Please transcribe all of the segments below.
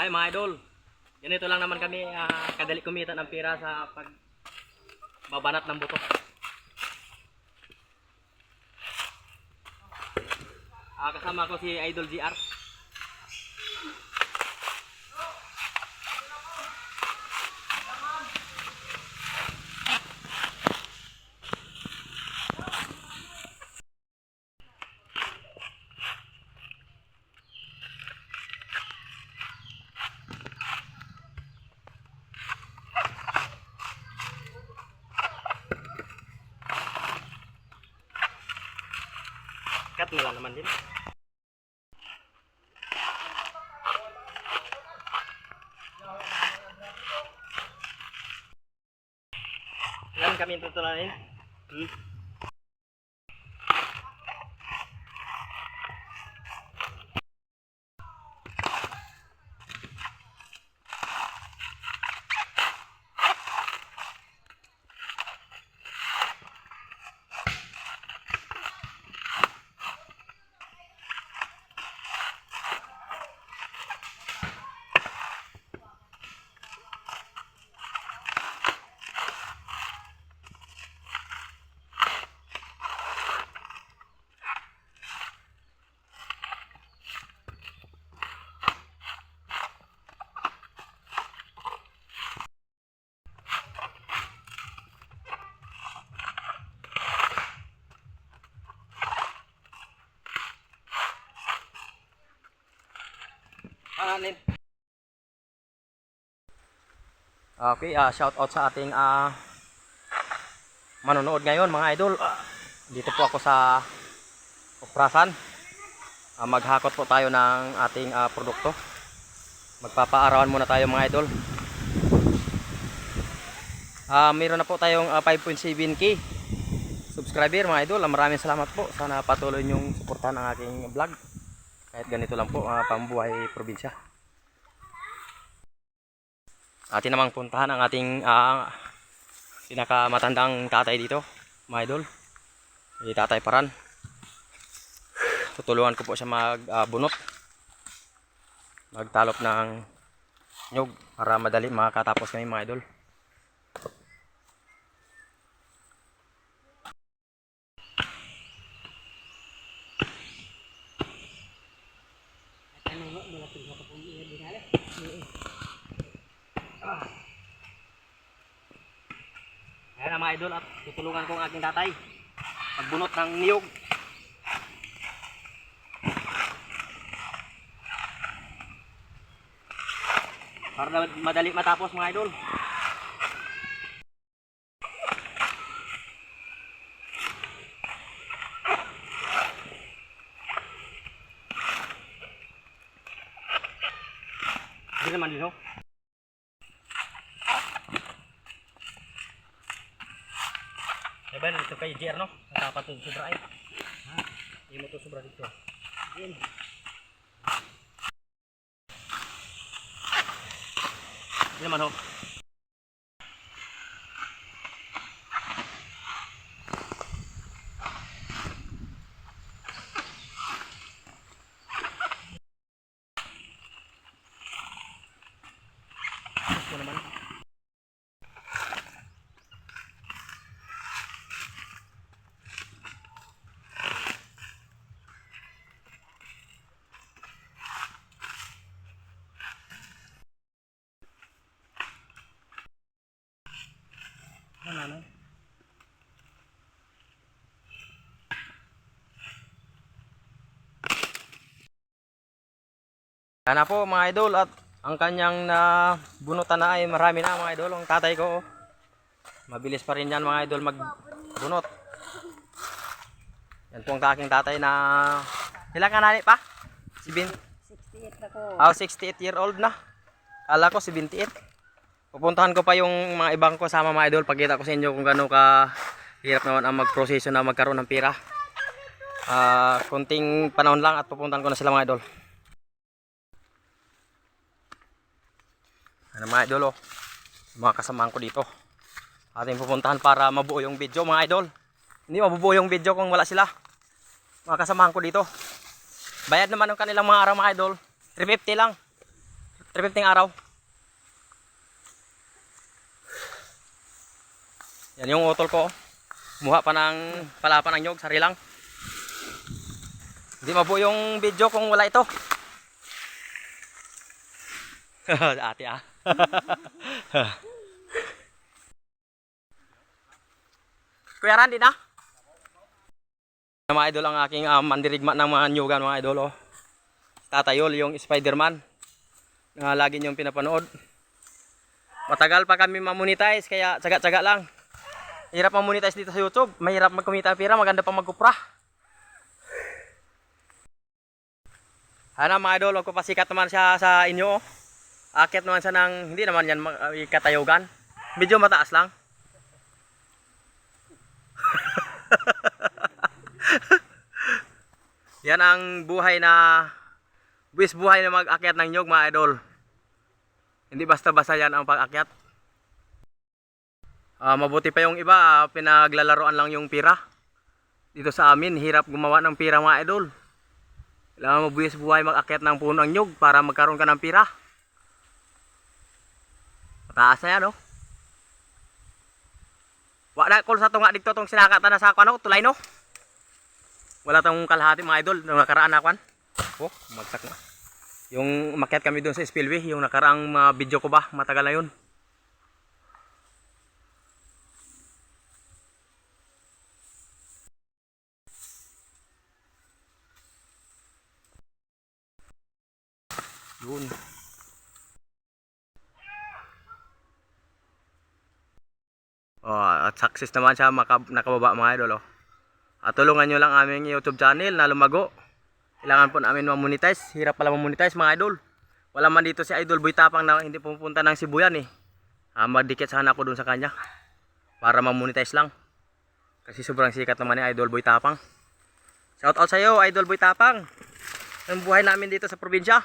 Ay mga idol, ganito lang naman kami kadali kumita ng pera sa pagbabanat ng buto. Kasama ko si Idol GR. Cut na lang naman din. Yan kami tutulanin. Anin. Okay, shout out sa ating manonood ngayon mga idol. Dito po ako sa Oprasan. Maghakot po tayo ng ating produkto. Magpapaarawan muna tayo mga idol. Mayroon na po tayong 5.7k subscriber mga idol. Maraming salamat po. Sana patuloy niyong suportahan ang aking vlog. Kahit ganito lang po, pambuhay probinsya. Atin namang puntahan ang ating pinakamatandang tatay dito, mga idol. Si Tatay Paran. Tutulungan ko po siya magbunot. Magtalop ng nyug para madali makatapos kami mga idol. Ayan mga idol, at tutulungan ko ang aking tatay magbunot ng niyog. Para madali matapos mga idol. Hindi naman din ho. Diba ito kay JR no? Natapat ito sobra ay. Hindi mo ito sobra dito. Yan. Hindi naman ho. Ito naman. Ano? Sana po mga idol, at ang kanyang bunutan na ay marami na mga idol. Ang tatay ko, mabilis pa rin yan mga idol magbunot. Yan po ang aking tatay na ilang ka nani pa? 68 ako. 68 year old na. Kala ko 78. Pupuntahan ko pa yung mga ibang ko sama mga idol. Pagkita ko sa inyo kung gaano ka hirap naman ang magproseso na magkaroon ng pera. Konting panahon lang at pupuntahan ko na sila mga idol. Ano mga idol, mga kasamahan ko dito. Ating pupuntahan para mabuo yung video mga idol. Hindi mabubuo yung video kung wala sila. Mga kasamahan ko dito. Bayad naman ng kanilang mga araw mga idol. 350 lang. 350 araw. Yan yung utol ko. Muha pa ng palapan ng nyog, sari lang. Hindi mabuo yung video kung wala ito. Ate ah. Kuya Randy na? Mga idol, ang aking mandirigma ng mga nyugan mga idol. Oh. Tatayol yung Spider-Man na lagi niyong pinapanood. Matagal pa kami mamonetize kaya tsaga-tsaga lang. Hirap mamonetize dito sa YouTube. Mahirap magkumita pira, maganda pa magkupra. Ano mga idol, huwag ko pasikat naman siya sa inyo. Oh. Akit naman siya ng, hindi naman yan katayugan. Medyo mataas lang. Yan ang buhay na buhay na mag-akyat ng nyog mga idol. Hindi basta-basta yan ang pag-akyat. Mabuti pa yung iba, pinaglalaroan lang yung pira. Dito sa amin, hirap gumawa ng pira mga idol. Kailangan mo buhay mag-akyat ng puno ng nyog para magkaroon ka ng pira. Mataas na yan, no? Wala kol sa tunga dito tong sinakatan na sa ano, tulay no. Wala tong kalahati mga idol nung nakaraan na kwan. Oh, magsak na. Yung umakyat kami doon sa spillway, yung nakaraang video ko ba, matagal na yun. Yun. At success naman siya nakababa mga idol. Oh. At tulungan nyo lang aming YouTube channel na lumago. Kailangan po namin mamonetize. Hirap pala mamonetize mga idol. Wala man dito si Idol Boy Tapang na hindi pupunta ng Sibuyan eh. Magdikit sana ako dun sa kanya. Para mamonetize lang. Kasi sobrang sikat naman ni Idol Boy Tapang. Shout out sa iyo Idol Boy Tapang. Ang buhay namin dito sa probinsya.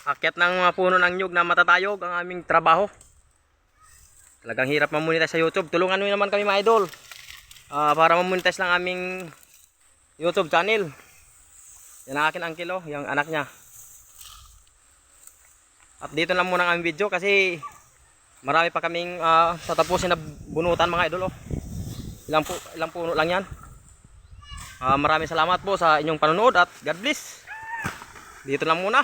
Akyat ng mga puno ng nyug na matatayog ang aming trabaho. Talagang hirap mamonetize sa YouTube. Tulungan nyo naman kami mga idol. Para mamonetize lang aming YouTube channel. Yan ang akin angkil, oh, yung anak niya. At dito lang muna ang aming video kasi marami pa kaming tatapusin na bunutan mga idol. Oh. Ilang puno lang yan. Maraming salamat po sa inyong panonood at God bless. Dito lang muna.